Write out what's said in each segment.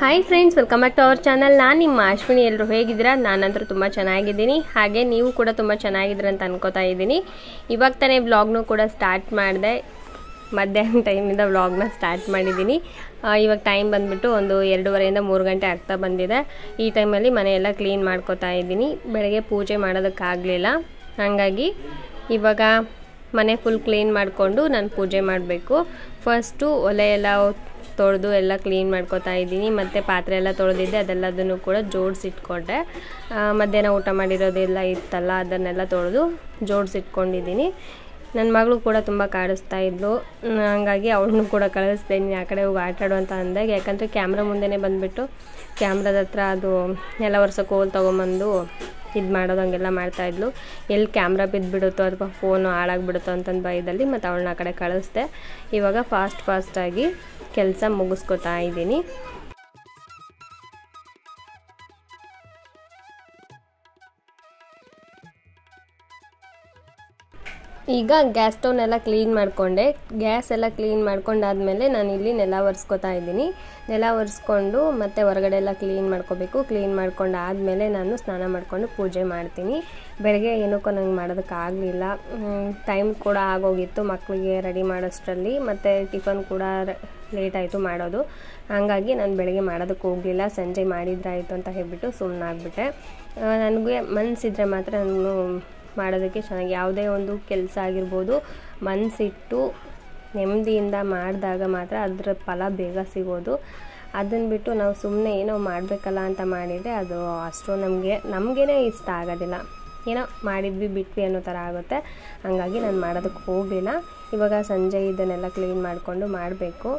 Hi friends, welcome back to our channel. ನಾನು ನಿಮ್ಮ ಅಶ್ವಿನಿ. ಎಲ್ಲರೂ ಹೇಗಿದ್ದೀರಾ? ನಾನಂತೂ ತುಂಬ ಚೆನ್ನಾಗಿದ್ದೀನಿ. ಹಾಗೆ ನೀವು ಕೂಡ ತುಂಬ ಚೆನ್ನಾಗಿದ್ದೀರ ಅಂತ ಅನ್ಕೋತಾ ಇದ್ದೀನಿ. ಇವಾಗ ತಾನೇ ವ್ಲಾಗ್ನೂ ಕೂಡ ಸ್ಟಾರ್ಟ್ ಮಾಡಿದೆ. ಮಧ್ಯಾಹ್ನ ಟೈಮಿಂದ ವ್ಲಾಗ್ನ ಸ್ಟಾರ್ಟ್ ಮಾಡಿದ್ದೀನಿ. ಇವಾಗ ಟೈಮ್ ಬಂದುಬಿಟ್ಟು ಒಂದು 2:30ಇಂದ 3 ಗಂಟೆ ಆಗ್ತಾ ಬಂದಿದೆ. ಈ ಟೈಮಲ್ಲಿ ಮನೆಯೆಲ್ಲ ಕ್ಲೀನ್ ಮಾಡ್ಕೋತಾ ಇದ್ದೀನಿ. ಬೆಳಗ್ಗೆ ಪೂಜೆ ಮಾಡೋದಕ್ಕಾಗಲಿಲ್ಲ, ಹಾಗಾಗಿ ಇವಾಗ ಮನೆ ಫುಲ್ ಕ್ಲೀನ್ ಮಾಡಿಕೊಂಡು ನಾನು ಪೂಜೆ ಮಾಡಬೇಕು. ಫಸ್ಟು ಒಲೆ ಎಲ್ಲ ತೊಳೆದು ಎಲ್ಲ ಕ್ಲೀನ್ ಮಾಡ್ಕೋತಾ ಇದ್ದೀನಿ. ಮತ್ತು ಪಾತ್ರೆ ಎಲ್ಲ ತೊಳೆದಿದ್ದೆ, ಅದೆಲ್ಲದನ್ನು ಕೂಡ ಜೋಡಿಸಿಟ್ಕೊಂಡೆ. ಮಧ್ಯಾಹ್ನ ಊಟ ಮಾಡಿರೋದೆಲ್ಲ ಇತ್ತಲ್ಲ, ಅದನ್ನೆಲ್ಲ ತೊಳೆದು ಜೋಡಿಸಿಟ್ಕೊಂಡಿದ್ದೀನಿ. ನನ್ನ ಮಗಳು ಕೂಡ ತುಂಬ ಕಾಡಿಸ್ತಾ ಇದ್ಲು, ಹಾಗಾಗಿ ಅವಳನ್ನು ಕೂಡ ಕಳಿಸ್ತೀನಿ ಆ ಕಡೆ ಹೋಗಿ ಆಟಾಡು ಅಂತ ಅಂದೆ. ಯಾಕಂದರೆ ಕ್ಯಾಮ್ರಾ ಮುಂದೆನೇ ಬಂದುಬಿಟ್ಟು ಕ್ಯಾಮ್ರಾದ ಹತ್ರ ಅದು ನೆಲ ಒರೆಸೋಕೆ ಹೋಲ್ ತೊಗೊಂಬಂದು ಇದು ಮಾಡೋದು ಹಂಗೆಲ್ಲ ಮಾಡ್ತಾಯಿದ್ಲು. ಎಲ್ಲಿ ಕ್ಯಾಮ್ರಾ ಬಿದ್ದುಬಿಡುತ್ತೋ ಅಥವಾ ಫೋನು ಹಾಳಾಗಿಬಿಡುತ್ತೋ ಅಂತಂದು ಭಯದಲ್ಲಿ ಮತ್ತು ಅವಳನ್ನ ಆ ಕಡೆ ಕಳಿಸ್ದೆ. ಇವಾಗ ಫಾಸ್ಟಾಗಿ ಕೆಲಸ ಮುಗಿಸ್ಕೊತಾ ಇದ್ದೀನಿ. ಈಗ ಗ್ಯಾಸ್ ಸ್ಟವ್ನೆಲ್ಲ ಕ್ಲೀನ್ ಮಾಡಿಕೊಂಡೆ. ಗ್ಯಾಸ್ ಎಲ್ಲ ಕ್ಲೀನ್ ಮಾಡ್ಕೊಂಡಾದ್ಮೇಲೆ ನಾನು ಇಲ್ಲಿ ನೆಲ ಒರೆಸ್ಕೊತಾ ಇದ್ದೀನಿ. ನೆಲ ಒರೆಸ್ಕೊಂಡು ಮತ್ತು ಹೊರಗಡೆ ಎಲ್ಲ ಕ್ಲೀನ್ ಮಾಡ್ಕೋಬೇಕು. ಕ್ಲೀನ್ ಮಾಡ್ಕೊಂಡಾದ್ಮೇಲೆ ನಾನು ಸ್ನಾನ ಮಾಡಿಕೊಂಡು ಪೂಜೆ ಮಾಡ್ತೀನಿ. ಬೆಳಗ್ಗೆ ಏನಕ್ಕೋ ನಂಗೆ ಮಾಡೋದಕ್ಕಾಗಲಿಲ್ಲ, ಟೈಮ್ ಕೂಡ ಆಗೋಗಿತ್ತು ಮಕ್ಕಳಿಗೆ ರೆಡಿ ಮಾಡೋಷ್ಟರಲ್ಲಿ, ಮತ್ತು ಟಿಫನ್ ಕೂಡ ಲೇಟ್ ಆಯಿತು ಮಾಡೋದು. ಹಾಗಾಗಿ ನಾನು ಬೆಳಗ್ಗೆ ಮಾಡೋದಕ್ಕೆ ಹೋಗಲಿಲ್ಲ. ಸಂಜೆ ಮಾಡಿದ್ರಾಯಿತು ಅಂತ ಹೇಳ್ಬಿಟ್ಟು ಸುಮ್ಮನಾಗ್ಬಿಟ್ಟೆ. ನನಗೆ ಮನಸ್ಸಿದ್ರೆ ಮಾತ್ರ ನಾನು ಮಾಡೋದಕ್ಕೆ ಚೆನ್ನಾಗಿ, ಯಾವುದೇ ಒಂದು ಕೆಲಸ ಆಗಿರ್ಬೋದು ಮನಸ್ಸಿಟ್ಟು ನೆಮ್ಮದಿಯಿಂದ ಮಾಡಿದಾಗ ಮಾತ್ರ ಅದರ ಫಲ ಬೇಗ ಸಿಗೋದು. ಅದನ್ನು ಬಿಟ್ಟು ನಾವು ಸುಮ್ಮನೆ ಏನೋ ಮಾಡಬೇಕಲ್ಲ ಅಂತ ಮಾಡಿದರೆ ಅದು ಅಷ್ಟು ನಮಗೇ ಇಷ್ಟ ಆಗೋದಿಲ್ಲ. ಏನೋ ಮಾಡಿದ್ವಿ ಬಿಟ್ವಿ ಅನ್ನೋ ಥರ ಆಗುತ್ತೆ. ಹಾಗಾಗಿ ನಾನು ಮಾಡೋದಕ್ಕೆ ಹೋಗಲಿಲ್ಲ. ಇವಾಗ ಸಂಜೆ ಇದನ್ನೆಲ್ಲ ಕ್ಲೀನ್ ಮಾಡಿಕೊಂಡು ಮಾಡಬೇಕು.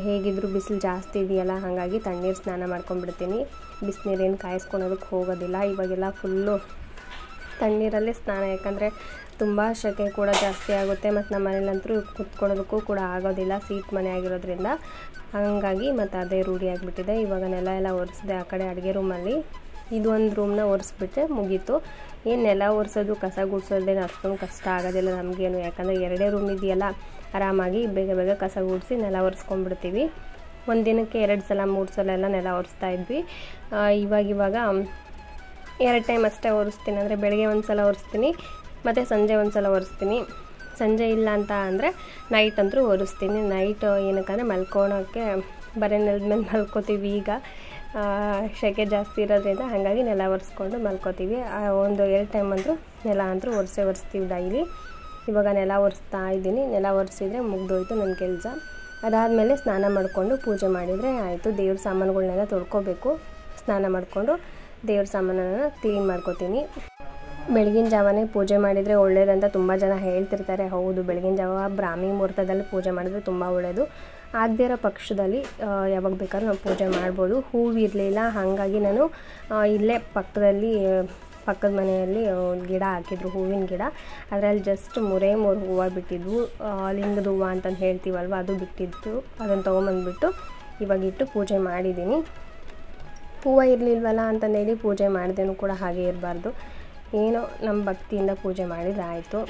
ಹೇಗಿದ್ದರೂ ಬಿಸಿಲು ಜಾಸ್ತಿ ಇದೆಯಲ್ಲ, ಹಾಗಾಗಿ ತಣ್ಣೀರು ಸ್ನಾನ ಮಾಡ್ಕೊಂಡ್ಬಿಡ್ತೀನಿ. ಬಿಸಿನೀರೇನು ಕಾಯಿಸ್ಕೊಳೋದಕ್ಕೆ ಹೋಗೋದಿಲ್ಲ. ಇವಾಗೆಲ್ಲ ಫುಲ್ಲು ತಣ್ಣೀರಲ್ಲೇ ಸ್ನಾನ, ಯಾಕಂದರೆ ತುಂಬ ಸೆಕೆ ಕೂಡ ಜಾಸ್ತಿ ಆಗುತ್ತೆ. ಮತ್ತು ನಮ್ಮ ಮನೇಲಂತೂ ಕುತ್ಕೊಳ್ಳೋದಕ್ಕೂ ಕೂಡ ಆಗೋದಿಲ್ಲ, ಸೀಟ್ ಮನೆ ಆಗಿರೋದ್ರಿಂದ. ಹಾಗಾಗಿ ಮತ್ತು ಅದೇ ರೂಢಿ ಆಗಿಬಿಟ್ಟಿದೆ. ಇವಾಗ ನೆಲ ಎಲ್ಲ ಒರೆಸಿದೆ ಆ ಕಡೆ ಅಡುಗೆ ರೂಮಲ್ಲಿ. ಇದು ಒಂದು ರೂಮ್ನ ಒರೆಸ್ಬಿಟ್ರೆ ಮುಗೀತು. ಏನು ನೆಲ ಒರೆಸೋದು ಕಸ ಗುಡಿಸೋದೇನು ಅಷ್ಟೊಂದು ಕಷ್ಟ ಆಗೋದಿಲ್ಲ ನಮಗೇನು, ಯಾಕಂದರೆ 2 ರೂಮ್ ಇದೆಯಲ್ಲ, ಆರಾಮಾಗಿ ಬೇಗ ಕಸ ಗುಡಿಸಿ ನೆಲ ಒರೆಸ್ಕೊಂಡ್ಬಿಡ್ತೀವಿ. ಒಂದು ದಿನಕ್ಕೆ 2 ಸಲ 3 ಸಲ ಎಲ್ಲ ನೆಲ ಒರೆಸ್ತಾ ಇದ್ವಿ. ಇವಾಗ 2 ಟೈಮ್ ಅಷ್ಟೇ ಒರೆಸ್ತೀನಿ. ಅಂದರೆ ಬೆಳಗ್ಗೆ ಒಂದು ಸಲ ಒರೆಸ್ತೀನಿ ಮತ್ತು ಸಂಜೆ ಒಂದು ಸಲ ಒರೆಸ್ತೀನಿ. ಸಂಜೆ ಇಲ್ಲ ಅಂತ ಅಂದರೆ ನೈಟ್ ಅಂತೂ ಒರೆಸ್ತೀನಿ. ನೈಟ್ ಏನಕ್ಕಂದರೆ ಮಲ್ಕೊಳೋಕ್ಕೆ ಬರೀ ನೆಲದ ಮೇಲೆ ಮಲ್ಕೋತೀವಿ. ಈಗ ಸೆಕೆ ಜಾಸ್ತಿ ಇರೋದ್ರಿಂದ ಹಾಗಾಗಿ ನೆಲ ಒರೆಸ್ಕೊಂಡು ಮಲ್ಕೋತೀವಿ. ಒಂದು 2 ಟೈಮ್ ಅಂತೂ ನೆಲ ಅಂತೂ ಒರೆಸ್ತೀವಿ ಡೈಲಿ. ಇವಾಗ ನೆಲ ಒರೆಸ್ತಾ ಇದ್ದೀನಿ. ನೆಲ ಒರೆಸಿದ್ರೆ ಮುಗ್ದೋಯ್ತು ನನ್ನ ಕೆಲಸ. ಅದಾದಮೇಲೆ ಸ್ನಾನ ಮಾಡಿಕೊಂಡು ಪೂಜೆ ಮಾಡಿದರೆ ಆಯಿತು. ದೇವ್ರ ಸಾಮಾನುಗಳನ್ನೆಲ್ಲ ತೊಳ್ಕೊಬೇಕು. ಸ್ನಾನ ಮಾಡಿಕೊಂಡು ದೇವ್ರ ಸಾಮಾನನ್ನು ಕ್ಲೀನ್ ಮಾಡ್ಕೋತೀನಿ. ಬೆಳಗಿನ ಜಾವನೇ ಪೂಜೆ ಮಾಡಿದರೆ ಒಳ್ಳೇದಂತ ತುಂಬ ಜನ ಹೇಳ್ತಿರ್ತಾರೆ. ಹೌದು, ಬೆಳಗಿನ ಜಾವ ಬ್ರಾಹ್ಮಿ ಮುಹೂರ್ತದಲ್ಲಿ ಪೂಜೆ ಮಾಡಿದ್ರೆ ತುಂಬ ಒಳ್ಳೆಯದು. ಆಗದೇ ಇರೋ ಪಕ್ಷದಲ್ಲಿ ಯಾವಾಗ ಬೇಕಾದ್ರೂ ನಾವು ಪೂಜೆ ಮಾಡ್ಬೋದು. ಹೂವು ಇರಲಿಲ್ಲ, ಹಾಗಾಗಿ ನಾನು ಇಲ್ಲೇ ಪಕ್ಕದ ಮನೆಯಲ್ಲಿ ಗಿಡ ಹಾಕಿದ್ರು, ಹೂವಿನ ಗಿಡ. ಅದರಲ್ಲಿ ಜಸ್ಟ್ 3 ಹೂವು ಬಿಟ್ಟಿದ್ವು. ಲಿಂಗದ ಹೂವು ಅಂತಂದು ಹೇಳ್ತೀವಲ್ವ, ಅದು ಬಿಟ್ಟಿದ್ದು. ಅದನ್ನು ತೊಗೊಂಬಂದ್ಬಿಟ್ಟು ಇವಾಗಿಟ್ಟು ಪೂಜೆ ಮಾಡಿದ್ದೀನಿ. ಹೂವು ಇರಲಿಲ್ವಲ್ಲ ಅಂತಂದೇಳಿ ಪೂಜೆ ಮಾಡಿದೇನು ಕೂಡ ಹಾಗೆ ಇರಬಾರ್ದು. ಏನೋ ನಮ್ಮ ಭಕ್ತಿಯಿಂದ ಪೂಜೆ ಮಾಡಿದ್ರೆ ಆಯಿತು.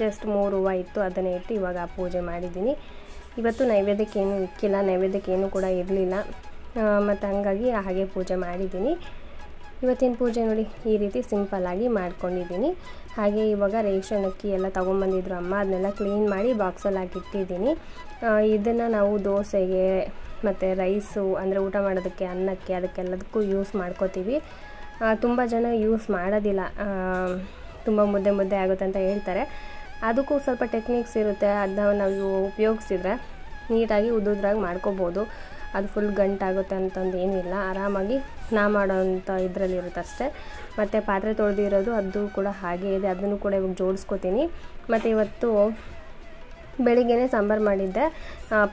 ಜಸ್ಟ್ 3 ಹೂವು ಇತ್ತು, ಅದನ್ನೇ ಇಟ್ಟು ಇವಾಗ ಪೂಜೆ ಮಾಡಿದ್ದೀನಿ. ಇವತ್ತು ನೈವೇದ್ಯಕ್ಕೇನು ಇಕ್ಕಿಲ್ಲ, ನೈವೇದ್ಯಕ್ಕೇನು ಕೂಡ ಇರಲಿಲ್ಲ. ಮತ್ತು ಹಂಗಾಗಿ ಹಾಗೆ ಪೂಜೆ ಮಾಡಿದ್ದೀನಿ. ಇವತ್ತಿನ ಪೂಜೆ ನೋಡಿ ಈ ರೀತಿ ಸಿಂಪಲ್ಲಾಗಿ ಮಾಡ್ಕೊಂಡಿದ್ದೀನಿ. ಹಾಗೆ ಇವಾಗ ರೇಷನ್ ಅಕ್ಕಿ ಎಲ್ಲ ತೊಗೊಂಬಂದಿದ್ರು ಅಮ್ಮ, ಅದನ್ನೆಲ್ಲ ಕ್ಲೀನ್ ಮಾಡಿ ಬಾಕ್ಸಲ್ಲಿ ಹಾಕಿಟ್ಟಿದ್ದೀನಿ. ಇದನ್ನು ನಾವು ದೋಸೆಗೆ ಮತ್ತು ರೈಸು, ಅಂದರೆ ಊಟ ಮಾಡೋದಕ್ಕೆ, ಅನ್ನಕ್ಕೆ, ಅದಕ್ಕೆಲ್ಲದಕ್ಕೂ ಯೂಸ್ ಮಾಡ್ಕೋತೀವಿ. ತುಂಬ ಜನ ಯೂಸ್ ಮಾಡೋದಿಲ್ಲ, ತುಂಬ ಮುದ್ದೆ ಆಗುತ್ತೆ ಅಂತ ಹೇಳ್ತಾರೆ. ಅದಕ್ಕೂ ಸ್ವಲ್ಪ ಟೆಕ್ನಿಕ್ಸ್ ಇರುತ್ತೆ. ಅದನ್ನ ನಾವು ಉಪಯೋಗಿಸಿದ್ರೆ ನೀಟಾಗಿ ಉದ್ದುದ್ರಾಗಿ ಮಾಡ್ಕೋಬೋದು. ಅದು ಫುಲ್ ಗಂಟಾಗುತ್ತೆ ಅಂತಂದು ಏನಿಲ್ಲ, ಆರಾಮಾಗಿ ನಾ ಮಾಡೋವಂಥ ಇದರಲ್ಲಿರುತ್ತೆ ಅಷ್ಟೇ. ಮತ್ತು ಪಾತ್ರೆ ತೊಳೆದಿರೋದು ಅದು ಕೂಡ ಹಾಗೆ ಇದೆ, ಅದನ್ನು ಕೂಡ ಇವಾಗ ಜೋಡಿಸ್ಕೋತೀನಿ. ಮತ್ತು ಇವತ್ತು ಬೆಳಿಗ್ಗೆನೇ ಸಾಂಬಾರು ಮಾಡಿದ್ದೆ,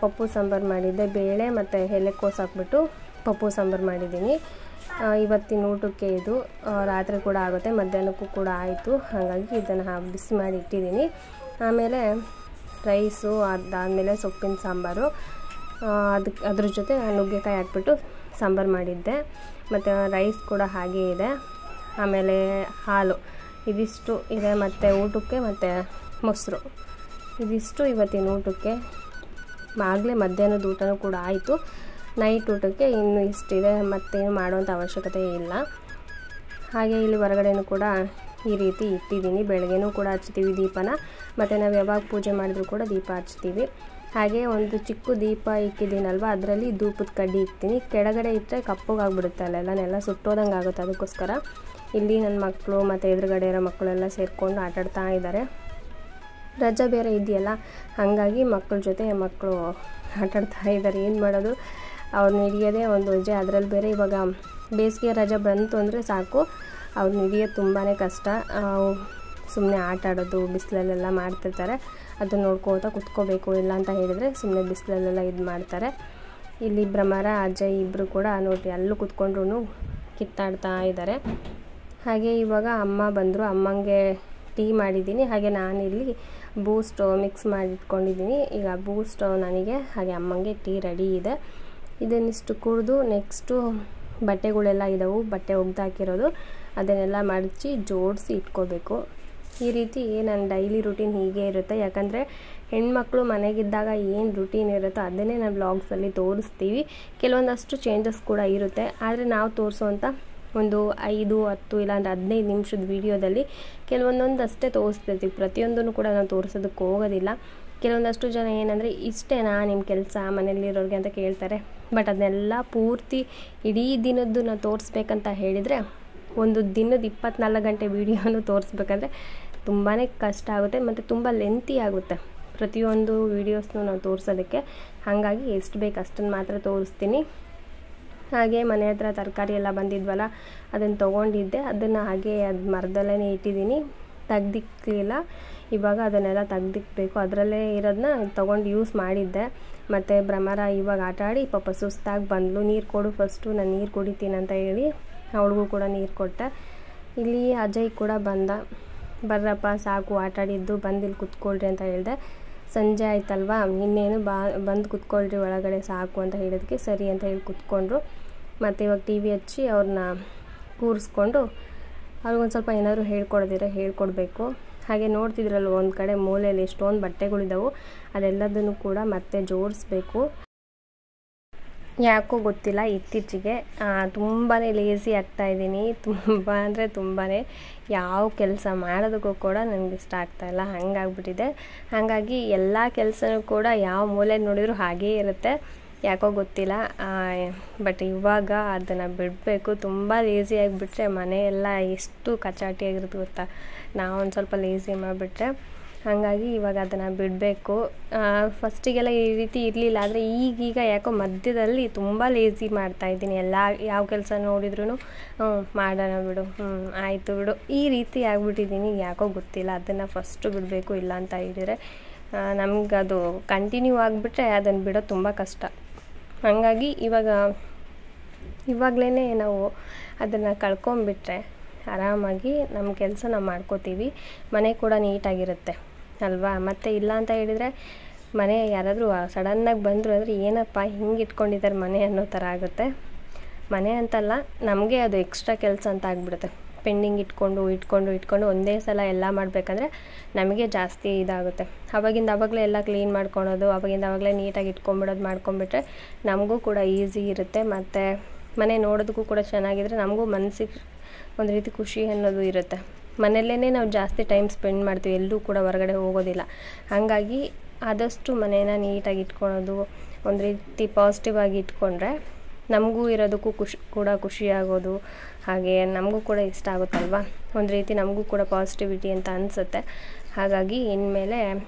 ಪಪ್ಪು ಸಾಂಬಾರು ಮಾಡಿದ್ದೆ. ಬೇಳೆ ಮತ್ತು ಎಲೆಕೋಸು ಹಾಕ್ಬಿಟ್ಟು ಪಪ್ಪು ಸಾಂಬಾರು ಮಾಡಿದ್ದೀನಿ. ಇವತ್ತಿನ ಊಟಕ್ಕೆ ಇದು ರಾತ್ರಿ ಕೂಡ ಆಗುತ್ತೆ, ಮಧ್ಯಾಹ್ನಕ್ಕೂ ಕೂಡ ಆಯಿತು. ಹಾಗಾಗಿ ಇದನ್ನು ಬಿಸಿ ಮಾಡಿ ಇಟ್ಟಿದ್ದೀನಿ. ಆಮೇಲೆ ರೈಸು, ಅದಾದಮೇಲೆ ಸೊಪ್ಪಿನ ಸಾಂಬಾರು, ಅದ್ರ ಜೊತೆ ನುಗ್ಗೆಕಾಯಿ ಹಾಕ್ಬಿಟ್ಟು ಸಾಂಬಾರು ಮಾಡಿದ್ದೆ. ಮತ್ತು ರೈಸ್ ಕೂಡ ಹಾಗೇ ಇದೆ. ಆಮೇಲೆ ಹಾಲು, ಇದಿಷ್ಟು ಇದೆ. ಮತ್ತು ಊಟಕ್ಕೆ ಮತ್ತು ಮೊಸರು, ಇದಿಷ್ಟು ಇವತ್ತಿನ ಊಟಕ್ಕೆ. ಆಗಲೇ ಮಧ್ಯಾಹ್ನದ ಊಟನೂ ಕೂಡ ಆಯಿತು. ನೈಟ್ ಊಟಕ್ಕೆ ಇನ್ನೂ ಇಷ್ಟಿದೆ, ಮತ್ತೇನು ಮಾಡುವಂಥ ಅವಶ್ಯಕತೆ ಇಲ್ಲ. ಹಾಗೆ ಇಲ್ಲಿ ಹೊರಗಡೆನೂ ಕೂಡ ಈ ರೀತಿ ಇಟ್ಟಿದ್ದೀನಿ. ಬೆಳಗ್ಗೆನೂ ಕೂಡ ಹಚ್ತೀವಿ ದೀಪನ, ಮತ್ತು ನಾವು ಯಾವಾಗ ಪೂಜೆ ಮಾಡಿದ್ರೂ ಕೂಡ ದೀಪ ಹಚ್ತೀವಿ. ಹಾಗೆ ಒಂದು ಚಿಕ್ಕ ದೀಪ ಇಕ್ಕಿದ್ದೀನಲ್ವ, ಅದರಲ್ಲಿ ಧೂಪದ ಕಡ್ಡಿ ಇಕ್ತೀನಿ. ಕೆಳಗಡೆ ಇಟ್ಟರೆ ಕಪ್ಪಗಾಗ್ಬಿಡುತ್ತೆ, ಅಲ್ಲೆಲ್ಲ ಸುಟ್ಟೋದಂಗೆ ಆಗುತ್ತೆ. ಅದಕ್ಕೋಸ್ಕರ ಇಲ್ಲಿ ನನ್ನ ಮಕ್ಕಳು ಮತ್ತು ಎದುರುಗಡೆ ಇರೋ ಮಕ್ಕಳೆಲ್ಲ ಸೇರಿಕೊಂಡು ಆಟಾಡ್ತಾ ಇದ್ದಾರೆ. ರಜೆ ಬೇರೆ ಇದೆಯಲ್ಲ, ಹಾಗಾಗಿ ಮಕ್ಕಳ ಜೊತೆ ಮಕ್ಕಳು ಆಟಾಡ್ತಾ ಇದ್ದಾರೆ. ಏನು ಮಾಡೋದು, ಅವ್ರನ್ನ ಹಿಡಿಯೋದೇ ಒಂದು ವಜೆ. ಅದರಲ್ಲಿ ಬೇರೆ ಇವಾಗ ಬೇಸಿಗೆ ರಜೆ ಬಂತು ಅಂದರೆ ಸಾಕು, ಅವ್ರನ್ನ ಹಿಡಿಯೋದು ತುಂಬಾ ಕಷ್ಟ. ಸುಮ್ಮನೆ ಆಟ ಆಡೋದು ಬಿಸಿಲಲ್ಲೆಲ್ಲ ಮಾಡ್ತಿರ್ತಾರೆ, ಅದನ್ನ ನೋಡ್ಕೋತಾ ಕುತ್ಕೋಬೇಕು. ಇಲ್ಲ ಅಂತ ಹೇಳಿದರೆ ಸುಮ್ಮನೆ ಬಿಸಿಲಲ್ಲೆಲ್ಲ ಇದು ಮಾಡ್ತಾರೆ. ಇಲ್ಲಿ ಭ್ರಮರ ಅಜಯ್ ಇಬ್ಬರು ಕೂಡ ನೋಡಿ ಅಲ್ಲೂ ಕುತ್ಕೊಂಡ್ರು ಕಿತ್ತಾಡ್ತಾ ಇದ್ದಾರೆ. ಹಾಗೆ ಇವಾಗ ಅಮ್ಮ ಬಂದರು, ಅಮ್ಮಂಗೆ ಟೀ ಮಾಡಿದ್ದೀನಿ. ಹಾಗೆ ನಾನಿಲ್ಲಿ ಬೂಸ್ಟ್ ಮಿಕ್ಸ್ ಮಾಡಿಟ್ಕೊಂಡಿದ್ದೀನಿ. ಈಗ ಬೂಸ್ಟ್ ನನಗೆ ಹಾಗೆ ಅಮ್ಮಂಗೆ ಟೀ ರೆಡಿ ಇದೆ. ಇದನ್ನಿಷ್ಟು ಕುಡಿದು ನೆಕ್ಸ್ಟು ಬಟ್ಟೆಗಳೆಲ್ಲ ಇದ್ದಾವೆ, ಬಟ್ಟೆ ಒಗ್ದಾಕಿರೋದು, ಅದನ್ನೆಲ್ಲ ಮಡಚಿ ಜೋಡಿಸಿ ಇಟ್ಕೋಬೇಕು. ಈ ರೀತಿ ನನ್ನ ಡೈಲಿ ರೂಟೀನ್ ಹೀಗೆ ಇರುತ್ತೆ. ಯಾಕಂದರೆ ಹೆಣ್ಮಕ್ಳು ಮನೆಗಿದ್ದಾಗ ಏನು ರೂಟೀನ್ ಇರುತ್ತೋ ಅದನ್ನೇ ನಾವು ವ್ಲಾಗ್ಸಲ್ಲಿ ತೋರಿಸ್ತೀವಿ. ಕೆಲವೊಂದಷ್ಟು ಚೇಂಜಸ್ ಕೂಡ ಇರುತ್ತೆ, ಆದರೆ ನಾವು ತೋರಿಸೋವಂಥ ಒಂದು 5, 10 ಇಲ್ಲಾಂದರೆ 15 ನಿಮಿಷದ ವೀಡಿಯೋದಲ್ಲಿ ಕೆಲವೊಂದೊಂದು ಅಷ್ಟೇ ತೋರಿಸ್ತಿರ್ತೀವಿ. ಪ್ರತಿಯೊಂದನ್ನು ಕೂಡ ನಾವು ತೋರಿಸೋದಕ್ಕೆ ಹೋಗೋದಿಲ್ಲ. ಕೆಲವೊಂದಷ್ಟು ಜನ ಏನಂದರೆ ಇಷ್ಟೇನಾ ನಿಮ್ಮ ಕೆಲಸ ಮನೆಯಲ್ಲಿರೋರಿಗೆ ಅಂತ ಕೇಳ್ತಾರೆ. ಬಟ್ ಅದನ್ನೆಲ್ಲ ಪೂರ್ತಿ ಇಡೀ ದಿನದ್ದು ನಾವು ತೋರಿಸ್ಬೇಕಂತ ಹೇಳಿದರೆ ಒಂದು ದಿನದ 24 ಗಂಟೆ ವೀಡಿಯೋನು ತೋರಿಸ್ಬೇಕಂದ್ರೆ ತುಂಬಾ ಕಷ್ಟ ಆಗುತ್ತೆ ಮತ್ತು ತುಂಬ ಲೆಂತಿ ಆಗುತ್ತೆ ಪ್ರತಿಯೊಂದು ವೀಡಿಯೋಸ್ನು ನಾವು ತೋರಿಸೋದಕ್ಕೆ. ಹಾಗಾಗಿ ಎಷ್ಟು ಬೇಕು ಅಷ್ಟನ್ನು ಮಾತ್ರ ತೋರಿಸ್ತೀನಿ. ಹಾಗೆ ಮನೆ ಹತ್ರ ತರಕಾರಿ ಎಲ್ಲ ಬಂದಿದ್ವಲ್ಲ, ಅದನ್ನು ತೊಗೊಂಡಿದ್ದೆ. ಅದನ್ನು ಹಾಗೆ ಅದು ಮರದಲ್ಲೇ ಇಟ್ಟಿದ್ದೀನಿ, ತೆಗ್ದಿಕ್ಲಿಲ್ಲ. ಇವಾಗ ಅದನ್ನೆಲ್ಲ ತೆಗ್ದಿಕ್ಬೇಕು. ಅದರಲ್ಲೇ ಇರೋದನ್ನ ತೊಗೊಂಡು ಯೂಸ್ ಮಾಡಿದ್ದೆ. ಮತ್ತು ಭ್ರಮರ ಇವಾಗ ಆಟ ಆಡಿ ಪಾಪ ಸುಸ್ತಾಗಿ ಬಂದಳು. ನೀರು ಕೊಡು ಫಸ್ಟು, ನಾನು ನೀರು ಕುಡಿತೀನಿ ಅಂತ ಹೇಳಿ ಅವಳಿಗೂ ಕೂಡ ನೀರು ಕೊಟ್ಟೆ. ಇಲ್ಲಿ ಅಜಯ್ ಕೂಡ ಬಂದ. ಬರ್ರಪ್ಪ ಸಾಕು ಆಟಾಡಿದ್ದು, ಬಂದು ಇಲ್ಲಿ ಕುತ್ಕೊಳ್ರಿ ಅಂತ ಹೇಳಿದೆ. ಸಂಜೆ ಆಯ್ತಲ್ವ, ಇನ್ನೇನು ಬಂದು ಕುತ್ಕೊಳ್ರಿ ಒಳಗಡೆ ಸಾಕು ಅಂತ ಹೇಳಿದಕ್ಕೆ ಸರಿ ಅಂತ ಹೇಳಿ ಕುತ್ಕೊಂಡ್ರು. ಮತ್ತು ಇವಾಗ ಟಿ ವಿ ಹಚ್ಚಿ ಅವ್ರನ್ನ ಕೂರಿಸ್ಕೊಂಡು ಅವ್ರಿಗೊಂದು ಸ್ವಲ್ಪ ಏನಾದರೂ ಹೇಳ್ಕೊಡ್ಬೇಕು. ಹಾಗೆ ನೋಡ್ತಿದ್ರಲ್ವ ಒಂದು ಕಡೆ ಮೂಲೆಯಲ್ಲಿ ಎಷ್ಟೊಂದು ಬಟ್ಟೆಗಳಿದ್ದಾವೆ, ಅದೆಲ್ಲದನ್ನು ಕೂಡ ಮತ್ತೆ ಜೋಡಿಸ್ಬೇಕು. ಯಾಕೋ ಗೊತ್ತಿಲ್ಲ, ಇತ್ತೀಚೆಗೆ ತುಂಬಾ ಲೇಸಿ ಆಗ್ತಾಯಿದ್ದೀನಿ. ತುಂಬ ಅಂದರೆ ತುಂಬಾ ಯಾವ ಕೆಲಸ ಮಾಡೋದಕ್ಕೂ ಕೂಡ ನನಗೆ ಇಷ್ಟ ಆಗ್ತಾಯಿಲ್ಲ, ಹಂಗಾಗ್ಬಿಟ್ಟಿದೆ. ಹಾಗಾಗಿ ಎಲ್ಲ ಕೆಲಸನೂ ಕೂಡ ಯಾವ ಮೂಲೆ ನೋಡಿದರೂ ಹಾಗೇ ಇರುತ್ತೆ, ಯಾಕೋ ಗೊತ್ತಿಲ್ಲ. ಬಟ್ ಇವಾಗ ಅದನ್ನು ಬಿಡಬೇಕು. ತುಂಬ ಲೇಸಿ ಆಗಿಬಿಟ್ರೆ ಮನೆಯೆಲ್ಲ ಎಷ್ಟು ಕಚಾಟಿಯಾಗಿರುತ್ತೆ ಗೊತ್ತಾ, ನಾವೊಂದು ಸ್ವಲ್ಪ ಲೇಸಿ ಮಾಡಿಬಿಟ್ರೆ. ಹಾಗಾಗಿ ಇವಾಗ ಅದನ್ನು ಬಿಡಬೇಕು. ಫಸ್ಟಿಗೆಲ್ಲ ಈ ರೀತಿ ಇರಲಿಲ್ಲ, ಆದರೆ ಈಗೀಗ ಯಾಕೋ ಮಧ್ಯದಲ್ಲಿ ತುಂಬ ಲೇಸಿ ಮಾಡ್ತಾಯಿದ್ದೀನಿ. ಯಾವ ಕೆಲಸ ನೋಡಿದ್ರೂ ಮಾಡೋಣ ಬಿಡು, ಆಯಿತು ಬಿಡು, ಈ ರೀತಿ ಆಗಿಬಿಟ್ಟಿದ್ದೀನಿ. ಯಾಕೋ ಗೊತ್ತಿಲ್ಲ, ಅದನ್ನು ಫಸ್ಟು ಬಿಡಬೇಕು. ಇಲ್ಲ ಅಂತ ಹೇಳಿದರೆ ನಮಗದು ಕಂಟಿನ್ಯೂ ಆಗಿಬಿಟ್ರೆ ಅದನ್ನು ಬಿಡೋದು ತುಂಬ ಕಷ್ಟ. ಹಾಗಾಗಿ ಇವಾಗಲೇ ನಾವು ಅದನ್ನು ಕಳ್ಕೊಂಬಿಟ್ರೆ ಆರಾಮಾಗಿ ನಮ್ಮ ಕೆಲಸ ನಾವು ಮಾಡ್ಕೋತೀವಿ. ಮನೆ ಕೂಡ ನೀಟಾಗಿರುತ್ತೆ ಅಲ್ವಾ. ಮತ್ತು ಇಲ್ಲ ಅಂತ ಹೇಳಿದರೆ ಮನೆ ಯಾರಾದರೂ ಸಡನ್ನಾಗಿ ಬಂದರು ಅಂದರೆ ಏನಪ್ಪ ಹಿಂಗೆ ಇಟ್ಕೊಂಡಿದ್ದಾರೆ ಮನೆ ಅನ್ನೋ ಥರ ಆಗುತ್ತೆ. ಮನೆ ಅಂತಲ್ಲ, ನಮಗೆ ಅದು ಎಕ್ಸ್ಟ್ರಾ ಕೆಲಸ ಅಂತ ಆಗಿಬಿಡುತ್ತೆ. ಪೆಂಡಿಂಗ್ ಇಟ್ಕೊಂಡು ಒಂದೇ ಸಲ ಎಲ್ಲ ಮಾಡಬೇಕಂದ್ರೆ ನಮಗೆ ಜಾಸ್ತಿ ಇದಾಗುತ್ತೆ. ಆವಾಗಲೇ ಎಲ್ಲ ಕ್ಲೀನ್ ಮಾಡ್ಕೊಳೋದು, ಆವಾಗಲೇ ನೀಟಾಗಿ ಮಾಡ್ಕೊಂಬಿಟ್ರೆ ನಮಗೂ ಕೂಡ ಈಸಿ ಇರುತ್ತೆ. ಮತ್ತು ಮನೆ ನೋಡೋದಕ್ಕೂ ಕೂಡ ಚೆನ್ನಾಗಿದ್ರೆ ನಮಗೂ ಮನಸ್ಸಿಗೆ ಒಂದು ರೀತಿ ಖುಷಿ ಅನ್ನೋದು ಇರುತ್ತೆ. ಮನೆಯಲ್ಲೇ ನಾವು ಜಾಸ್ತಿ ಟೈಮ್ ಸ್ಪೆಂಡ್ ಮಾಡ್ತೀವಿ, ಎಲ್ಲೂ ಕೂಡ ಹೊರಗಡೆ ಹೋಗೋದಿಲ್ಲ. ಹಾಗಾಗಿ ಆದಷ್ಟು ಮನೇನ ನೀಟಾಗಿ ಇಟ್ಕೊಳ್ಳೋದು, ಒಂದು ರೀತಿ ಪಾಸಿಟಿವ್ ಆಗಿ ಇಟ್ಕೊಂಡ್ರೆ ನಮಗೂ ಇರೋದಕ್ಕೂ ಖುಷಿಯಾಗೋದು. ಹಾಗೆ ನಮಗೂ ಕೂಡ ಇಷ್ಟ ಆಗುತ್ತಲ್ವ, ಒಂದು ರೀತಿ ನಮಗೂ ಕೂಡ ಪಾಸಿಟಿವಿಟಿ ಅಂತ ಅನಿಸುತ್ತೆ. ಹಾಗಾಗಿ ಇನ್ಮೇಲೆ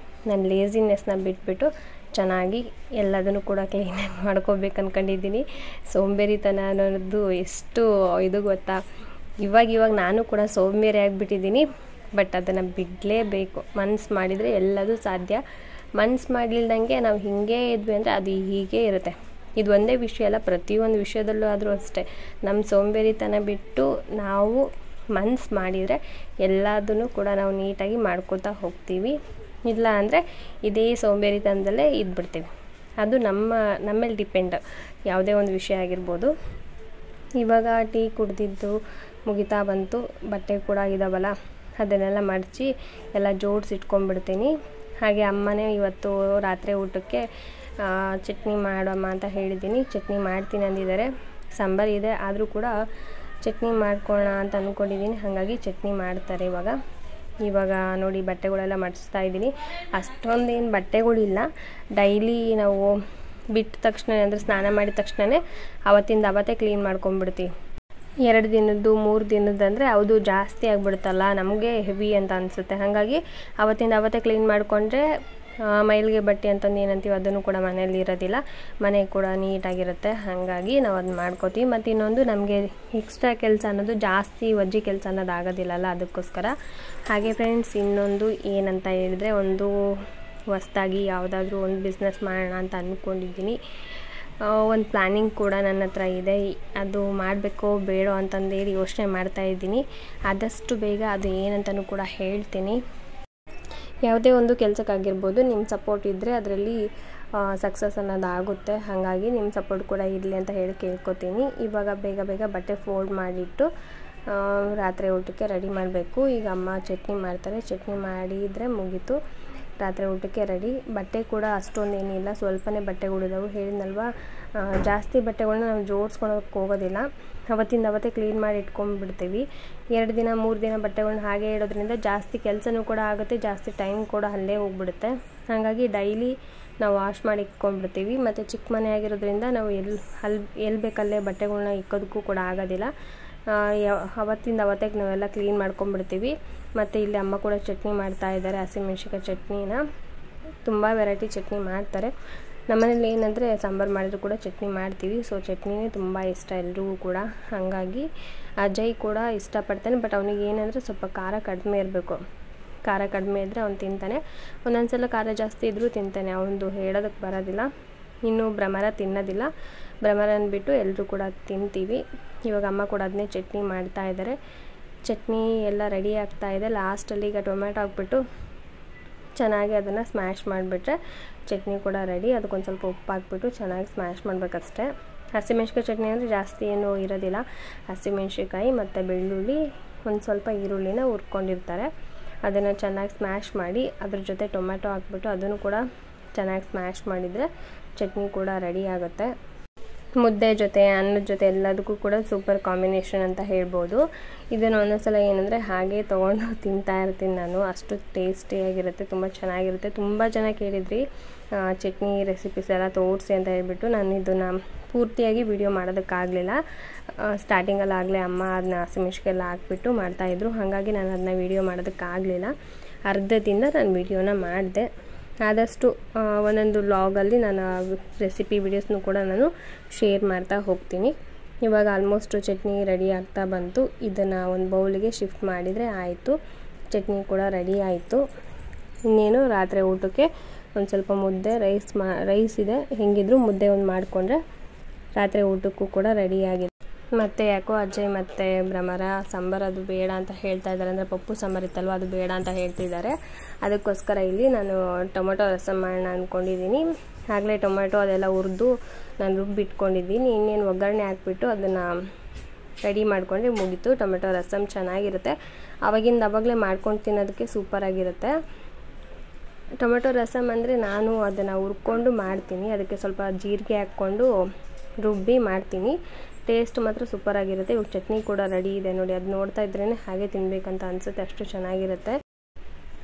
ನಾನು ಲೇಸಿನೆಸ್ನ ಬಿಟ್ಬಿಟ್ಟು ಚೆನ್ನಾಗಿ ಎಲ್ಲದನ್ನು ಕೂಡ ಕ್ಲೀನಾಗಿ ಮಾಡ್ಕೋಬೇಕು ಅಂದ್ಕೊಂಡಿದ್ದೀನಿ. ಸೋಂಬೇರಿತನ ಅನ್ನೋದು ಎಷ್ಟು ಇದು ಗೊತ್ತಾ, ಇವಾಗ ನಾನು ಕೂಡ ಸೋಂಬೇರಿ ಆಗಿಬಿಟ್ಟಿದ್ದೀನಿ. ಬಟ್ ಅದನ್ನು ಬಿಡಲೇಬೇಕು. ಮನಸ್ಸು ಮಾಡಿದರೆ ಎಲ್ಲದೂ ಸಾಧ್ಯ. ಮನಸ್ಸು ಮಾಡಲಿಲ್ದಂಗೆ ನಾವು ಹೀಗೆ ಇದ್ವಿ ಅಂದರೆ ಅದು ಹೀಗೆ ಇರುತ್ತೆ. ಇದು ಒಂದೇ ವಿಷಯ ಅಲ್ಲ, ಪ್ರತಿಯೊಂದು ವಿಷಯದಲ್ಲೂ ಆದರೂ ಅಷ್ಟೇ. ನಮ್ಮ ಸೋಂಬೇರಿತನ ಬಿಟ್ಟು ನಾವು ಮನಸ್ಸು ಮಾಡಿದರೆ ಎಲ್ಲದನ್ನು ಕೂಡ ನಾವು ನೀಟಾಗಿ ಮಾಡ್ಕೋತಾ ಹೋಗ್ತೀವಿ. ಇಲ್ಲ ಅಂದರೆ ಇದೇ ಸೋಂಬೇರಿತನದಲ್ಲೇ ಇದ್ಬಿಡ್ತೀವಿ. ಅದು ನಮ್ಮೇಲೆ ಡಿಪೆಂಡ್, ಯಾವುದೇ ಒಂದು ವಿಷಯ ಆಗಿರ್ಬೋದು. ಇವಾಗ ಟೀ ಕುಡ್ದಿದ್ದು ಮುಗಿತಾ ಬಂತು, ಬಟ್ಟೆ ಕೂಡ ಇದ್ದಾವಲ್ಲ ಅದನ್ನೆಲ್ಲ ಮಡಚಿ ಎಲ್ಲ ಜೋಡಿಸಿ ಇಟ್ಕೊಂಡ್ಬಿಡ್ತೀನಿ. ಹಾಗೆ ಅಮ್ಮನೇ ಇವತ್ತು ರಾತ್ರಿ ಊಟಕ್ಕೆ ಚಟ್ನಿ ಮಾಡಮ್ಮ ಅಂತ ಹೇಳಿದ್ದೀನಿ. ಚಟ್ನಿ ಮಾಡ್ತೀನಿ ಅಂದಿದ್ದಾರೆ. ಸಾಂಬಾರು ಇದೆ ಆದರೂ ಕೂಡ ಚಟ್ನಿ ಮಾಡ್ಕೊಳ್ಳೋಣ ಅಂತ ಅಂದ್ಕೊಂಡಿದ್ದೀನಿ. ಹಾಗಾಗಿ ಚಟ್ನಿ ಮಾಡ್ತಾರೆ ಇವಾಗ ನೋಡಿ ಬಟ್ಟೆಗಳೆಲ್ಲ ಮಡಿಸ್ತಾ ಇದ್ದೀನಿ. ಅಷ್ಟೊಂದೇನು ಬಟ್ಟೆಗಳಿಲ್ಲ. ಡೈಲಿ ನಾವು ಬಿಟ್ಟ ತಕ್ಷಣ ಅಂದರೆ ಸ್ನಾನ ಮಾಡಿದ ತಕ್ಷಣವೇ ಅವತ್ತೇ ಕ್ಲೀನ್ ಮಾಡ್ಕೊಂಡ್ಬಿಡ್ತೀವಿ. 2 ದಿನದ್ದು 3 ದಿನದಂದರೆ ಅದು ಜಾಸ್ತಿ ಆಗಿಬಿಡುತ್ತಲ್ಲ, ನಮಗೆ ಹೆವಿ ಅಂತ ಅನಿಸುತ್ತೆ. ಹಾಗಾಗಿ ಅವತ್ತೇ ಕ್ಲೀನ್ ಮಾಡಿಕೊಂಡ್ರೆ ಮೈಲಿಗೆ ಬಟ್ಟೆ ಅಂತಂದು ಏನಂತೀವಿ ಅದನ್ನು ಕೂಡ ಮನೆಯಲ್ಲಿ ಇರೋದಿಲ್ಲ, ಮನೆ ಕೂಡ ನೀಟಾಗಿರುತ್ತೆ. ಹಾಗಾಗಿ ನಾವು ಅದನ್ನ ಮಾಡ್ಕೋತೀವಿ. ಮತ್ತು ಇನ್ನೊಂದು ನಮಗೆ ಎಕ್ಸ್ಟ್ರಾ ಕೆಲಸ ಅನ್ನೋದು ಜಾಸ್ತಿ ವಜ್ಜಿ ಕೆಲಸ ಅನ್ನೋದು ಆಗೋದಿಲ್ಲಲ್ಲ, ಅದಕ್ಕೋಸ್ಕರ. ಹಾಗೆ ಫ್ರೆಂಡ್ಸ್, ಇನ್ನೊಂದು ಏನಂತ ಹೇಳಿದರೆ, ಒಂದು ಹೊಸ್ದಾಗಿ ಯಾವುದಾದ್ರೂ ಒಂದು ಬಿಸ್ನೆಸ್ ಮಾಡೋಣ ಅಂತ ಅಂದ್ಕೊಂಡಿದ್ದೀನಿ. ಒಂದು ಪ್ಲ್ಯಾನಿಂಗ್ ಕೂಡ ನನ್ನ ಹತ್ರ ಇದೆ. ಅದು ಮಾಡಬೇಕೋ ಬೇಡೋ ಅಂತಂದೇಳಿ ಯೋಚನೆ ಮಾಡ್ತಾಯಿದ್ದೀನಿ. ಆದಷ್ಟು ಬೇಗ ಅದು ಏನಂತನೂ ಕೂಡ ಹೇಳ್ತೀನಿ. ಯಾವುದೇ ಒಂದು ಕೆಲಸಕ್ಕಾಗಿರ್ಬೋದು, ನಿಮ್ಮ ಸಪೋರ್ಟ್ ಇದ್ದರೆ ಅದರಲ್ಲಿ ಸಕ್ಸಸ್ ಅನ್ನೋದು ಆಗುತ್ತೆ. ಹಾಗಾಗಿ ನಿಮ್ಮ ಸಪೋರ್ಟ್ ಕೂಡ ಇರಲಿ ಅಂತ ಹೇಳಿ ಕೇಳ್ಕೊತೀನಿ. ಇವಾಗ ಬೇಗ ಬಟ್ಟೆ ಫೋಲ್ಡ್ ಮಾಡಿಟ್ಟು ರಾತ್ರಿ ಊಟಕ್ಕೆ ರೆಡಿ ಮಾಡಬೇಕು. ಈಗ ಅಮ್ಮ ಚಟ್ನಿ ಮಾಡ್ತಾರೆ. ಚಟ್ನಿ ಮಾಡಿದರೆ ಮುಗೀತು, ರಾತ್ರಿ ಊಟಕ್ಕೆ ರೆಡಿ. ಬಟ್ಟೆ ಕೂಡ ಅಷ್ಟೊಂದೇನಿಲ್ಲ, ಸ್ವಲ್ಪನೇ ಬಟ್ಟೆಗಳಿದಾವೆ. ಹೇಳಿದ್ನಲ್ವ, ಜಾಸ್ತಿ ಬಟ್ಟೆಗಳನ್ನ ನಾವು ಜೋಡಿಸ್ಕೊಳಕ್ಕೆ ಹೋಗೋದಿಲ್ಲ. ಅವತ್ತೇ ಕ್ಲೀನ್ ಮಾಡಿ ಇಟ್ಕೊಂಡ್ಬಿಡ್ತೀವಿ. 2 ದಿನ 3 ದಿನ ಬಟ್ಟೆಗಳನ್ನ ಹಾಗೆ ಇಡೋದ್ರಿಂದ ಜಾಸ್ತಿ ಕೆಲಸನೂ ಕೂಡ ಆಗುತ್ತೆ, ಜಾಸ್ತಿ ಟೈಮ್ ಕೂಡ ಅಲ್ಲೇ ಹೋಗ್ಬಿಡುತ್ತೆ. ಹಾಗಾಗಿ ಡೈಲಿ ನಾವು ವಾಶ್ ಮಾಡಿ ಇಟ್ಕೊಂಡ್ಬಿಡ್ತೀವಿ. ಮತ್ತು ಚಿಕ್ಕ ಮನೆ ಆಗಿರೋದ್ರಿಂದ ನಾವು ಎಲ್ಲಿ ಬೇಕಲ್ಲೇ ಬಟ್ಟೆಗಳನ್ನ ಇಕ್ಕೋದಕ್ಕೂ ಕೂಡ ಆಗೋದಿಲ್ಲ. ಅವತ್ತೇ ನಾವೆಲ್ಲ ಕ್ಲೀನ್ ಮಾಡ್ಕೊಂಡ್ಬಿಡ್ತೀವಿ. ಮತ್ತು ಇಲ್ಲಿ ಅಮ್ಮ ಕೂಡ ಚಟ್ನಿ ಮಾಡ್ತಾ ಇದ್ದಾರೆ, ಹಸಿಮೆಣ್ಸಿಕಾಯಿ ಚಟ್ನಿನ. ತುಂಬ ವೆರೈಟಿ ಚಟ್ನಿ ಮಾಡ್ತಾರೆ. ನಮ್ಮನೇಲಿ ಏನಂದರೆ ಸಾಂಬಾರು ಮಾಡಿದ್ರು ಕೂಡ ಚಟ್ನಿ ಮಾಡ್ತೀವಿ. ಸೊ ಚಟ್ನಿನೇ ತುಂಬ ಇಷ್ಟ ಎಲ್ರಿಗೂ ಕೂಡ. ಹಾಗಾಗಿ ಅಜಯ್ ಕೂಡ ಇಷ್ಟಪಡ್ತಾನೆ. ಬಟ್ ಅವನಿಗೆ ಏನಂದರೆ ಸ್ವಲ್ಪ ಖಾರ ಕಡಿಮೆ ಇರಬೇಕು. ಖಾರ ಕಡಿಮೆ ಇದ್ದರೆ ಅವ್ನು ತಿಂತಾನೆ. ಒಂದೊಂದ್ಸಲ ಖಾರ ಜಾಸ್ತಿ ಇದ್ದರೂ ತಿಂತಾನೆ, ಅವನು ಹೇಳೋದಕ್ಕೆ ಬರೋದಿಲ್ಲ. ಇನ್ನು ಭ್ರಮರ ತಿನ್ನೋದಿಲ್ಲ. ಭ್ರಮರನ ಬಿಟ್ಟು ಎಲ್ಲರೂ ಕೂಡ ತಿಂತೀವಿ. ಇವಾಗ ಅಮ್ಮ ಕೂಡ ಅದನ್ನೇ ಚಟ್ನಿ ಮಾಡ್ತಾ ಇದ್ದಾರೆ. ಚಟ್ನಿ ಎಲ್ಲ ರೆಡಿ ಆಗ್ತಾ ಇದೆ. ಲಾಸ್ಟಲ್ಲಿ ಈಗ ಟೊಮೆಟೊ ಹಾಕ್ಬಿಟ್ಟು ಚೆನ್ನಾಗಿ ಅದನ್ನು ಸ್ಮ್ಯಾಶ್ ಮಾಡಿಬಿಟ್ರೆ ಚಟ್ನಿ ಕೂಡ ರೆಡಿ. ಅದಕ್ಕೊಂದು ಸ್ವಲ್ಪ ಉಪ್ಪು ಹಾಕ್ಬಿಟ್ಟು ಚೆನ್ನಾಗಿ ಸ್ಮ್ಯಾಶ್ ಮಾಡಬೇಕಷ್ಟೆ. ಹಸಿಮೆಣ್ಸಿಕಾಯಿ ಚಟ್ನಿ ಅಂದರೆ ಜಾಸ್ತಿ ಏನೂ ಇರೋದಿಲ್ಲ. ಹಸಿಮೆಣ್ಸಿಕಾಯಿ ಮತ್ತು ಬೆಳ್ಳುಳ್ಳಿ, ಒಂದು ಸ್ವಲ್ಪ ಈರುಳ್ಳಿನ ಹುರ್ಕೊಂಡಿರ್ತಾರೆ. ಅದನ್ನು ಚೆನ್ನಾಗಿ ಸ್ಮ್ಯಾಶ್ ಮಾಡಿ ಅದ್ರ ಜೊತೆ ಟೊಮೆಟೊ ಹಾಕ್ಬಿಟ್ಟು ಅದನ್ನು ಕೂಡ ಚೆನ್ನಾಗಿ ಸ್ಮ್ಯಾಶ್ ಮಾಡಿದರೆ ಚಟ್ನಿ ಕೂಡ ರೆಡಿ ಆಗುತ್ತೆ. ಮುದ್ದೆ ಜೊತೆ, ಅನ್ನದ ಜೊತೆ ಎಲ್ಲದಕ್ಕೂ ಕೂಡ ಸೂಪರ್ ಕಾಂಬಿನೇಷನ್ ಅಂತ ಹೇಳ್ಬೋದು. ಇದನ್ನು ಒಂದೊಂದ್ಸಲ ಏನಂದರೆ ಹಾಗೆ ತೊಗೊಂಡು ತಿಂತಾ ಇರ್ತೀನಿ ನಾನು. ಅಷ್ಟು ಟೇಸ್ಟಿಯಾಗಿರುತ್ತೆ, ತುಂಬ ಚೆನ್ನಾಗಿರುತ್ತೆ. ತುಂಬ ಜನ ಕೇಳಿದ್ರಿ ಚಟ್ನಿ ರೆಸಿಪೀಸ್ ಎಲ್ಲ ತೋರಿಸಿ ಅಂತ ಹೇಳ್ಬಿಟ್ಟು. ನಾನು ಇದನ್ನು ಪೂರ್ತಿಯಾಗಿ ವಿಡಿಯೋ ಮಾಡೋದಕ್ಕಾಗಲಿಲ್ಲ. ಸ್ಟಾರ್ಟಿಂಗಲ್ಲಾಗಲೇ ಅಮ್ಮ ಅದನ್ನ ಹಸಿಮೆಣ್ಸಿಕಾಯಿ ಎಲ್ಲ ಹಾಕ್ಬಿಟ್ಟು ಮಾಡ್ತಾಯಿದ್ರು. ಹಾಗಾಗಿ ನಾನು ಅದನ್ನ ವಿಡಿಯೋ ಮಾಡೋದಕ್ಕಾಗಲಿಲ್ಲ. ಅರ್ಧದಿಂದ ನಾನು ವಿಡಿಯೋನ ಮಾಡಿದೆ. ಆದಷ್ಟು ಒಂದೊಂದು ವ್ಲಾಗಲ್ಲಿ ನಾನು ರೆಸಿಪಿ ವಿಡಿಯೋಸ್ನೂ ಕೂಡ ನಾನು ಶೇರ್ ಮಾಡ್ತಾ ಹೋಗ್ತೀನಿ. ಇವಾಗ ಆಲ್ಮೋಸ್ಟ್ ಚಟ್ನಿ ರೆಡಿ ಆಗ್ತಾ ಬಂತು. ಇದನ್ನು ಒಂದು ಬೌಲಿಗೆ ಶಿಫ್ಟ್ ಮಾಡಿದರೆ ಆಯಿತು. ಚಟ್ನಿ ಕೂಡ ರೆಡಿ ಆಯಿತು. ಇನ್ನೇನು ರಾತ್ರಿ ಊಟಕ್ಕೆ ಒಂದು ಸ್ವಲ್ಪ ಮುದ್ದೆ, ರೈಸ್ ಇದೆ. ಹೆಂಗಿದ್ರು ಮುದ್ದೆ ಒಂದು ಮಾಡಿಕೊಂಡ್ರೆ ರಾತ್ರಿ ಊಟಕ್ಕೂ ಕೂಡ ರೆಡಿಯಾಗಿದೆ. ಮತ್ತು ಯಾಕೋ ಅಜಯ್ ಮತ್ತು ಭ್ರಮರ ಸಾಂಬಾರು ಅದು ಬೇಡ ಅಂತ ಹೇಳ್ತಾ ಇದ್ದಾರೆ. ಅಂದರೆ ಪಪ್ಪು ಸಾಂಬಾರು ಇತ್ತಲ್ವ, ಅದು ಬೇಡ ಅಂತ ಹೇಳ್ತಿದ್ದಾರೆ. ಅದಕ್ಕೋಸ್ಕರ ಇಲ್ಲಿ ನಾನು ಟೊಮೆಟೊ ರಸಂ ಮಾಡೋಣ ಅಂದ್ಕೊಂಡಿದ್ದೀನಿ. ಆಗಲೇ ಟೊಮೆಟೊ ಅದೆಲ್ಲ ಹುರಿದು ನಾನು ರುಬ್ಬಿಟ್ಕೊಂಡಿದ್ದೀನಿ. ಇನ್ನೇನು ಒಗ್ಗರಣೆ ಹಾಕ್ಬಿಟ್ಟು ಅದನ್ನು ರೆಡಿ ಮಾಡಿಕೊಂಡ್ರೆ ಮುಗೀತು. ಟೊಮೆಟೊ ರಸಂ ಚೆನ್ನಾಗಿರುತ್ತೆ. ಆವಾಗಲೇ ಮಾಡ್ಕೊಂಡು ತಿನ್ನೋದಕ್ಕೆ ಸೂಪರಾಗಿರುತ್ತೆ. ಟೊಮೆಟೊ ರಸಂ ಅಂದರೆ ನಾನು ಅದನ್ನು ಹುರ್ಕೊಂಡು ಮಾಡ್ತೀನಿ. ಅದಕ್ಕೆ ಸ್ವಲ್ಪ ಜೀರಿಗೆ ಹಾಕ್ಕೊಂಡು ರುಬ್ಬಿ ಮಾಡ್ತೀನಿ. ಟೇಸ್ಟ್ ಮಾತ್ರ ಸೂಪರಾಗಿರುತ್ತೆ. ಇವಾಗ ಚಟ್ನಿ ಕೂಡ ರೆಡಿ ಇದೆ ನೋಡಿ. ಅದು ನೋಡ್ತಾ ಇದ್ರೇ ಹಾಗೆ ತಿನ್ನಬೇಕಂತ ಅನಿಸುತ್ತೆ, ಅಷ್ಟು ಚೆನ್ನಾಗಿರುತ್ತೆ.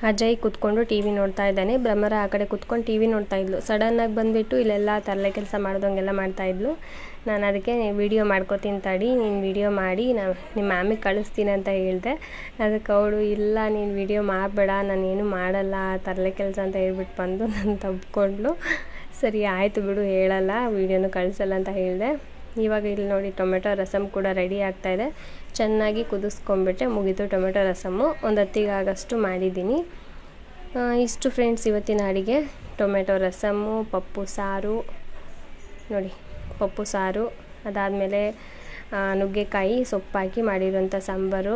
ಅಜಯ್ ಕೂತ್ಕೊಂಡು ಟಿ ವಿ ನೋಡ್ತಾ ಇದ್ದಾನೆ. ಭ್ರಮರ ಆ ಕಡೆ ಕೂತ್ಕೊಂಡು ಟಿ ವಿ ನೋಡ್ತಾ ಇದ್ಲು. ಸಡನ್ನಾಗಿ ಬಂದುಬಿಟ್ಟು ಇಲ್ಲೆಲ್ಲ ತರಲೆ ಕೆಲಸ ಮಾಡ್ದಂಗೆಲ್ಲ ಮಾಡ್ತಾಯಿದ್ಲು. ನಾನು ಅದಕ್ಕೆ ವಿಡಿಯೋ ಮಾಡ್ಕೊತೀನಿ ತಡಿ, ನೀನು ವಿಡಿಯೋ ಮಾಡಿ ನಾನು ನಿಮ್ಮ ಮ್ಯಾಮಿಗೆ ಕಳಿಸ್ತೀನಿ ಅಂತ ಹೇಳಿದೆ. ಅದಕ್ಕೆ ಅವಳು ಇಲ್ಲ ನೀನು ವಿಡಿಯೋ ಮಾಡಬೇಡ, ನಾನೇನು ಮಾಡಲ್ಲ ತರಲೆ ಕೆಲಸ ಅಂತ ಹೇಳ್ಬಿಟ್ಟು ಬಂದು ನಾನು ತಬ್ಕೊಂಡ್ಲು. ಸರಿ ಆಯಿತು ಬಿಡು, ಹೇಳಲ್ಲ, ವಿಡಿಯೋನು ಕಳಿಸಲ್ಲ ಅಂತ ಹೇಳಿದೆ. ಇವಾಗ ಇಲ್ಲಿ ನೋಡಿ ಟೊಮೆಟೊ ರಸಮ್ ಕೂಡ ರೆಡಿ ಆಗ್ತಾಯಿದೆ. ಚೆನ್ನಾಗಿ ಕುದಿಸ್ಕೊಂಡ್ಬಿಟ್ಟೆ ಮುಗೀತು ಟೊಮೆಟೊ ರಸಮ್ಮು. ಒಂದು ಹೊತ್ತಿಗಾಗಷ್ಟು ಮಾಡಿದ್ದೀನಿ. ಇಷ್ಟು ಫ್ರೆಂಡ್ಸ್ ಇವತ್ತಿನ ಅಡುಗೆ. ಟೊಮೆಟೊ ರಸಮ್ಮು, ಪಪ್ಪು ಸಾರು ನೋಡಿ, ಪಪ್ಪು ಸಾರು, ಅದಾದಮೇಲೆ ನುಗ್ಗೆಕಾಯಿ ಸೊಪ್ಪು ಹಾಕಿ ಮಾಡಿರೋಂಥ ಸಾಂಬಾರು,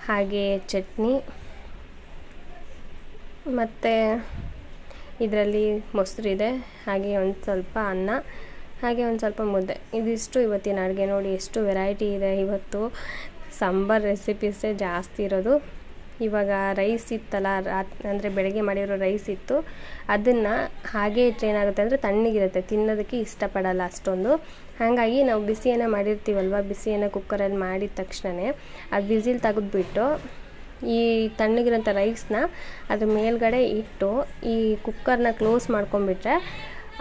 ಹಾಗೆ ಚಟ್ನಿ, ಮತ್ತು ಇದರಲ್ಲಿ ಮೊಸರಿದೆ, ಹಾಗೆ ಒಂದು ಸ್ವಲ್ಪ ಅನ್ನ, ಹಾಗೆ ಒಂದು ಸ್ವಲ್ಪ ಮುದ್ದೆ. ಇದಿಷ್ಟು ಇವತ್ತಿನ ಅಡುಗೆ. ನೋಡಿ ಎಷ್ಟು ವೆರೈಟಿ ಇದೆ ಇವತ್ತು. ಸಾಂಬಾರು ರೆಸಿಪೀಸೇ ಜಾಸ್ತಿ ಇರೋದು. ಇವಾಗ ರೈಸ್ ಇತ್ತಲ್ಲ ಅಂದರೆ ಬೆಳಗ್ಗೆ ಮಾಡಿರೋ ರೈಸ್ ಇತ್ತು, ಅದನ್ನು ಹಾಗೇ ಏನಾಗುತ್ತೆ ಅಂದರೆ ತಣ್ಣಗಿರುತ್ತೆ, ತಿನ್ನೋದಕ್ಕೆ ಇಷ್ಟಪಡಲ್ಲ ಅಷ್ಟೊಂದು. ಹಾಗಾಗಿ ನಾವು ಬಿಸಿಯನ್ನು ಮಾಡಿರ್ತೀವಲ್ವ, ಬಿಸಿಯನ್ನು ಕುಕ್ಕರಲ್ಲಿ ಮಾಡಿದ ತಕ್ಷಣವೇ ಅದು ವಿಸಿಲ್ ತೆಗೆದ್ಬಿಟ್ಟು ಈ ತಣ್ಣಗಿರೋಂಥ ರೈಸ್ನ ಅದ್ರ ಮೇಲ್ಗಡೆ ಇಟ್ಟು ಈ ಕುಕ್ಕರ್ನ ಕ್ಲೋಸ್ ಮಾಡ್ಕೊಂಡ್ಬಿಟ್ರೆ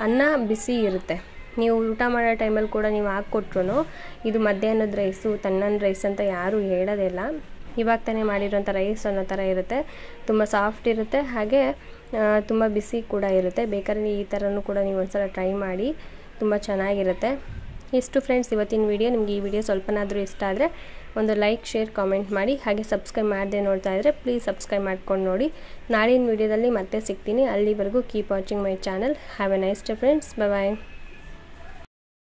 ಅನ್ನ ಬಿಸಿ ಇರುತ್ತೆ. ನೀವು ಊಟ ಮಾಡೋ ಟೈಮಲ್ಲಿ ಕೂಡ ನೀವು ಹಾಕ್ಕೊಟ್ರು ಇದು ಮಧ್ಯಾಹ್ನದ ರೈಸು ತಣ್ಣನ ರೈಸ್ ಅಂತ ಯಾರೂ ಹೇಳೋದಿಲ್ಲ. ಇವಾಗ ತಾನೇ ಮಾಡಿರೋಂಥ ರೈಸ್ ಅನ್ನೋ ಥರ ಇರುತ್ತೆ, ತುಂಬ ಸಾಫ್ಟ್ ಇರುತ್ತೆ, ಹಾಗೆ ತುಂಬ ಬಿಸಿ ಕೂಡ ಇರುತ್ತೆ. ಬೇಕಾದ್ರೆ ಈ ಥರನೂ ಕೂಡ ನೀವು ಒಂದ್ಸಲ ಟ್ರೈ ಮಾಡಿ, ತುಂಬ ಚೆನ್ನಾಗಿರುತ್ತೆ. ಇಷ್ಟು ಫ್ರೆಂಡ್ಸ್ ಇವತ್ತಿನ ವಿಡಿಯೋ. ನಿಮಗೆ ಈ ವಿಡಿಯೋ ಸ್ವಲ್ಪನಾದರೂ ಇಷ್ಟ ಆದರೆ ಒಂದು ಲೈಕ್, ಶೇರ್, ಕಾಮೆಂಟ್ ಮಾಡಿ. ಹಾಗೆ ಸಬ್ಸ್ಕ್ರೈಬ್ ಮಾಡದೆ ನೋಡ್ತಾ ಇದ್ದರೆ ಪ್ಲೀಸ್ ಸಬ್ಸ್ಕ್ರೈಬ್ ಮಾಡ್ಕೊಂಡು ನೋಡಿ. ನಾಳಿನ ವಿಡಿಯೋದಲ್ಲಿ ಮತ್ತೆ ಸಿಗ್ತೀನಿ. ಅಲ್ಲಿವರೆಗೂ keep watching my channel. Have a nice day friends. Bye.